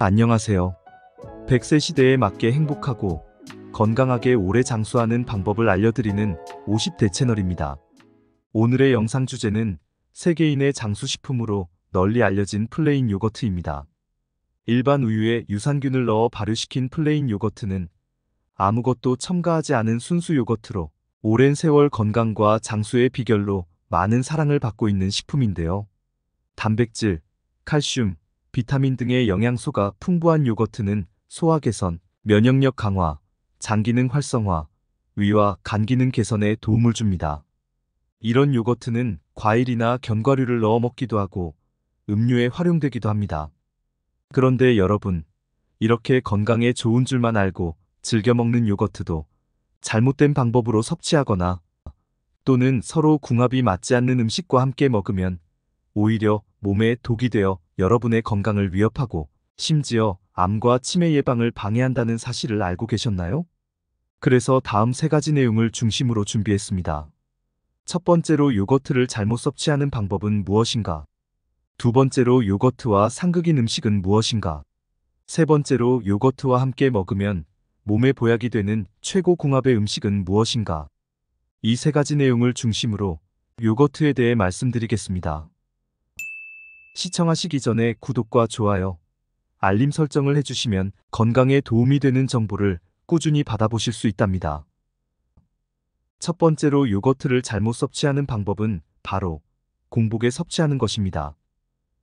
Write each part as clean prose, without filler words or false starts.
안녕하세요. 100세 시대에 맞게 행복하고 건강하게 오래 장수하는 방법을 알려드리는 50대 채널입니다. 오늘의 영상 주제는 세계인의 장수식품으로 널리 알려진 플레인 요거트입니다. 일반 우유에 유산균을 넣어 발효시킨 플레인 요거트는 아무것도 첨가하지 않은 순수 요거트로 오랜 세월 건강과 장수의 비결로 많은 사랑을 받고 있는 식품인데요. 단백질, 칼슘, 비타민 등의 영양소가 풍부한 요거트는 소화 개선, 면역력 강화, 장 기능 활성화, 위와 간 기능 개선에 도움을 줍니다. 이런 요거트는 과일이나 견과류를 넣어 먹기도 하고 음료에 활용되기도 합니다. 그런데 여러분, 이렇게 건강에 좋은 줄만 알고 즐겨 먹는 요거트도 잘못된 방법으로 섭취하거나 또는 서로 궁합이 맞지 않는 음식과 함께 먹으면 오히려 몸에 독이 되어 여러분의 건강을 위협하고 심지어 암과 치매 예방을 방해한다는 사실을 알고 계셨나요? 그래서 다음 3가지 내용을 중심으로 준비했습니다. 첫 번째로 요거트를 잘못 섭취하는 방법은 무엇인가? 두 번째로 요거트와 상극인 음식은 무엇인가? 세 번째로 요거트와 함께 먹으면 몸에 보약이 되는 최고 궁합의 음식은 무엇인가? 이 3가지 내용을 중심으로 요거트에 대해 말씀드리겠습니다. 시청하시기 전에 구독과 좋아요, 알림 설정을 해주시면 건강에 도움이 되는 정보를 꾸준히 받아보실 수 있답니다. 첫 번째로 요거트를 잘못 섭취하는 방법은 바로 공복에 섭취하는 것입니다.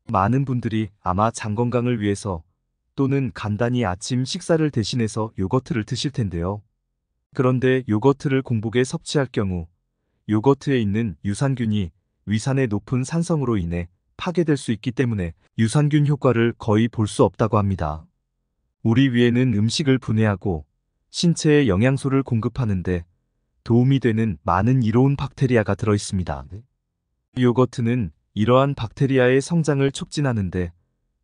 많은 분들이 아마 장 건강을 위해서 또는 간단히 아침 식사를 대신해서 요거트를 드실 텐데요. 그런데 요거트를 공복에 섭취할 경우 요거트에 있는 유산균이 위산의 높은 산성으로 인해 파괴될 수 있기 때문에 유산균 효과를 거의 볼 수 없다고 합니다. 우리 위에는 음식을 분해하고 신체에 영양소를 공급하는데 도움이 되는 많은 이로운 박테리아가 들어 있습니다. 요거트는 이러한 박테리아의 성장을 촉진하는데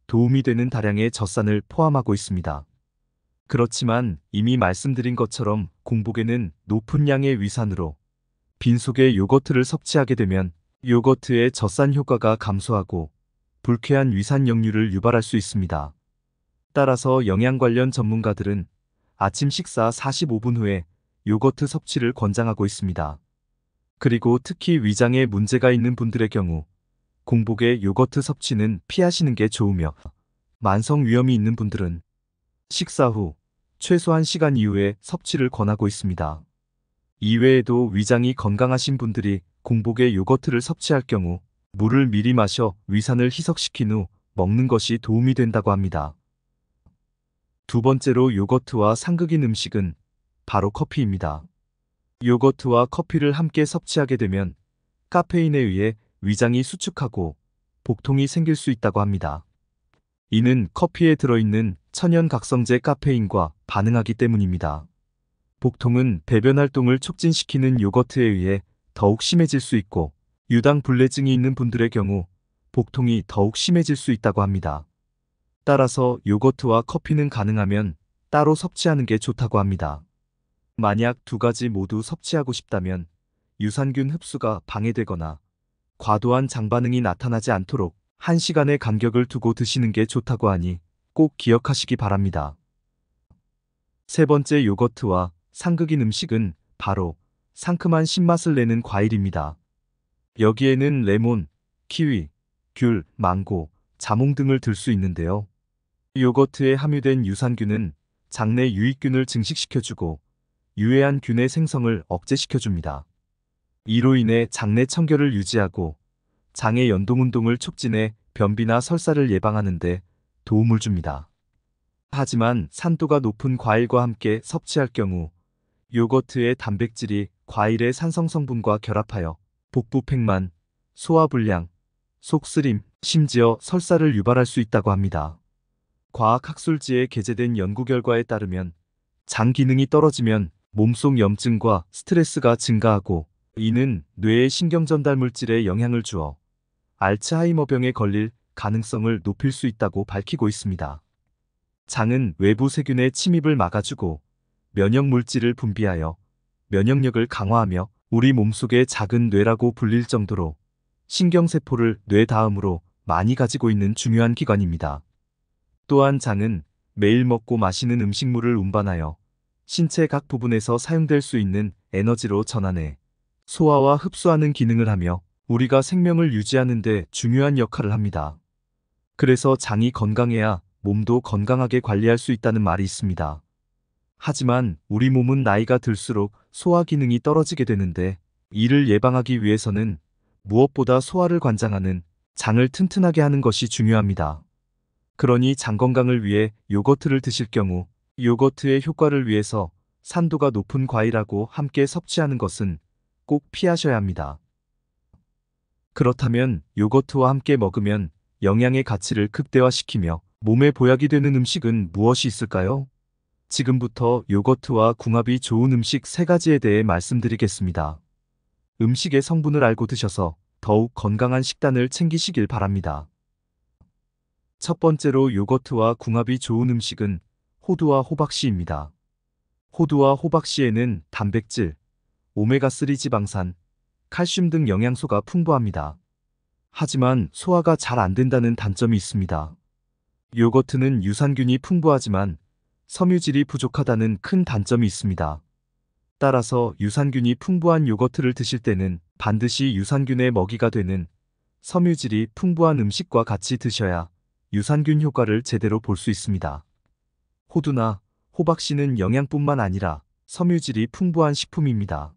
도움이 되는 다량의 젖산을 포함하고 있습니다. 그렇지만 이미 말씀드린 것처럼 공복에는 높은 양의 위산으로 빈속에 요거트를 섭취하게 되면 요거트의 젖산 효과가 감소하고 불쾌한 위산 역류를 유발할 수 있습니다. 따라서 영양 관련 전문가들은 아침 식사 45분 후에 요거트 섭취를 권장하고 있습니다. 그리고 특히 위장에 문제가 있는 분들의 경우 공복에 요거트 섭취는 피하시는 게 좋으며 만성 위염이 있는 분들은 식사 후 최소한 시간 이후에 섭취를 권하고 있습니다. 이외에도 위장이 건강하신 분들이 공복에 요거트를 섭취할 경우 물을 미리 마셔 위산을 희석시킨 후 먹는 것이 도움이 된다고 합니다. 두 번째로 요거트와 상극인 음식은 바로 커피입니다. 요거트와 커피를 함께 섭취하게 되면 카페인에 의해 위장이 수축하고 복통이 생길 수 있다고 합니다. 이는 커피에 들어있는 천연각성제 카페인과 반응하기 때문입니다. 복통은 배변 활동을 촉진시키는 요거트에 의해 더욱 심해질 수 있고 유당 불내증이 있는 분들의 경우 복통이 더욱 심해질 수 있다고 합니다. 따라서 요거트와 커피는 가능하면 따로 섭취하는 게 좋다고 합니다. 만약 2가지 모두 섭취하고 싶다면 유산균 흡수가 방해되거나 과도한 장 반응이 나타나지 않도록 1시간의 간격을 두고 드시는 게 좋다고 하니 꼭 기억하시기 바랍니다. 세 번째 요거트와 상극인 음식은 바로 상큼한 신맛을 내는 과일입니다. 여기에는 레몬, 키위, 귤, 망고, 자몽 등을 들 수 있는데요. 요거트에 함유된 유산균은 장내 유익균을 증식시켜주고 유해한 균의 생성을 억제시켜줍니다. 이로 인해 장내 청결을 유지하고 장의 연동운동을 촉진해 변비나 설사를 예방하는 데 도움을 줍니다. 하지만 산도가 높은 과일과 함께 섭취할 경우 요거트의 단백질이 과일의 산성 성분과 결합하여 복부 팽만, 소화불량, 속쓰림, 심지어 설사를 유발할 수 있다고 합니다. 과학학술지에 게재된 연구 결과에 따르면 장 기능이 떨어지면 몸속 염증과 스트레스가 증가하고 이는 뇌의 신경전달 물질에 영향을 주어 알츠하이머병에 걸릴 가능성을 높일 수 있다고 밝히고 있습니다. 장은 외부 세균의 침입을 막아주고 면역 물질을 분비하여 면역력을 강화하며 우리 몸속의 작은 뇌라고 불릴 정도로 신경세포를 뇌 다음으로 많이 가지고 있는 중요한 기관입니다. 또한 장은 매일 먹고 마시는 음식물을 운반하여 신체 각 부분에서 사용될 수 있는 에너지로 전환해 소화와 흡수하는 기능을 하며 우리가 생명을 유지하는 데 중요한 역할을 합니다. 그래서 장이 건강해야 몸도 건강하게 관리할 수 있다는 말이 있습니다. 하지만 우리 몸은 나이가 들수록 소화 기능이 떨어지게 되는데 이를 예방하기 위해서는 무엇보다 소화를 관장하는 장을 튼튼하게 하는 것이 중요합니다. 그러니 장 건강을 위해 요거트를 드실 경우 요거트의 효과를 위해서 산도가 높은 과일하고 함께 섭취하는 것은 꼭 피하셔야 합니다. 그렇다면 요거트와 함께 먹으면 영양의 가치를 극대화시키며 몸에 보약이 되는 음식은 무엇이 있을까요? 지금부터 요거트와 궁합이 좋은 음식 3가지에 대해 말씀드리겠습니다. 음식의 성분을 알고 드셔서 더욱 건강한 식단을 챙기시길 바랍니다. 첫 번째로 요거트와 궁합이 좋은 음식은 호두와 호박씨입니다. 호두와 호박씨에는 단백질, 오메가3 지방산, 칼슘 등 영양소가 풍부합니다. 하지만 소화가 잘 안 된다는 단점이 있습니다. 요거트는 유산균이 풍부하지만 섬유질이 부족하다는 큰 단점이 있습니다. 따라서 유산균이 풍부한 요거트를 드실 때는 반드시 유산균의 먹이가 되는 섬유질이 풍부한 음식과 같이 드셔야 유산균 효과를 제대로 볼 수 있습니다. 호두나 호박씨는 영양뿐만 아니라 섬유질이 풍부한 식품입니다.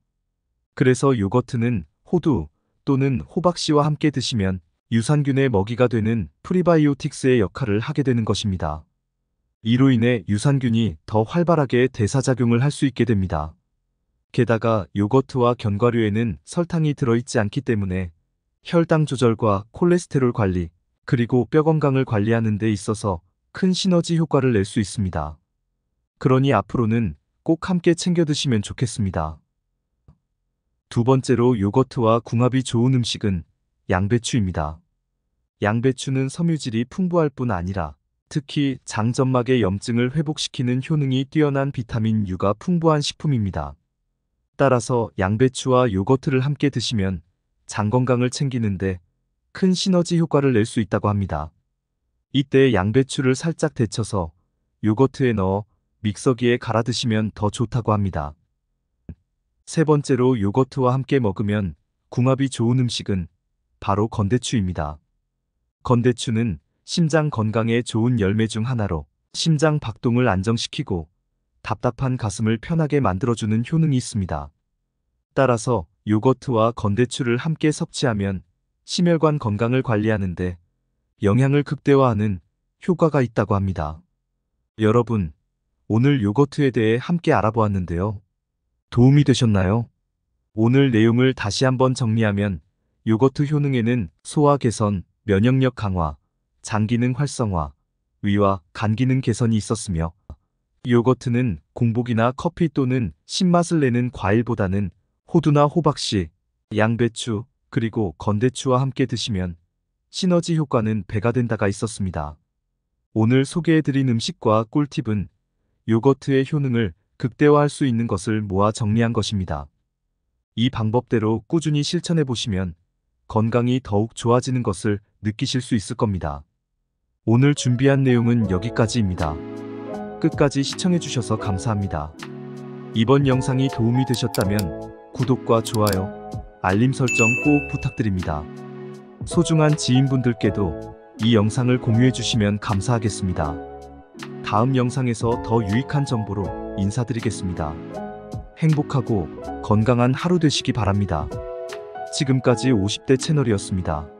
그래서 요거트는 호두 또는 호박씨와 함께 드시면 유산균의 먹이가 되는 프리바이오틱스의 역할을 하게 되는 것입니다. 이로 인해 유산균이 더 활발하게 대사작용을 할 수 있게 됩니다. 게다가 요거트와 견과류에는 설탕이 들어있지 않기 때문에 혈당 조절과 콜레스테롤 관리, 그리고 뼈 건강을 관리하는 데 있어서 큰 시너지 효과를 낼 수 있습니다. 그러니 앞으로는 꼭 함께 챙겨 드시면 좋겠습니다. 두 번째로 요거트와 궁합이 좋은 음식은 양배추입니다. 양배추는 섬유질이 풍부할 뿐 아니라 특히 장점막의 염증을 회복시키는 효능이 뛰어난 비타민 U가 풍부한 식품입니다. 따라서 양배추와 요거트를 함께 드시면 장 건강을 챙기는데 큰 시너지 효과를 낼 수 있다고 합니다. 이때 양배추를 살짝 데쳐서 요거트에 넣어 믹서기에 갈아 드시면 더 좋다고 합니다. 세 번째로 요거트와 함께 먹으면 궁합이 좋은 음식은 바로 건대추입니다. 건대추는 심장 건강에 좋은 열매 중 하나로 심장 박동을 안정시키고 답답한 가슴을 편하게 만들어주는 효능이 있습니다. 따라서 요거트와 건대추를 함께 섭취하면 심혈관 건강을 관리하는데 영양을 극대화하는 효과가 있다고 합니다. 여러분, 오늘 요거트에 대해 함께 알아보았는데요. 도움이 되셨나요? 오늘 내용을 다시 한번 정리하면 요거트 효능에는 소화 개선, 면역력 강화, 장 기능 활성화, 위와 간 기능 개선이 있었으며 요거트는 공복이나 커피 또는 신맛을 내는 과일보다는 호두나 호박씨, 양배추, 그리고 건대추와 함께 드시면 시너지 효과는 배가 된다가 있었습니다. 오늘 소개해드린 음식과 꿀팁은 요거트의 효능을 극대화할 수 있는 것을 모아 정리한 것입니다. 이 방법대로 꾸준히 실천해 보시면 건강이 더욱 좋아지는 것을 느끼실 수 있을 겁니다. 오늘 준비한 내용은 여기까지입니다. 끝까지 시청해 주셔서 감사합니다. 이번 영상이 도움이 되셨다면 구독과 좋아요, 알림 설정 꼭 부탁드립니다. 소중한 지인분들께도 이 영상을 공유해 주시면 감사하겠습니다. 다음 영상에서 더 유익한 정보로 인사드리겠습니다. 행복하고 건강한 하루 되시기 바랍니다. 지금까지 50대 채널이었습니다.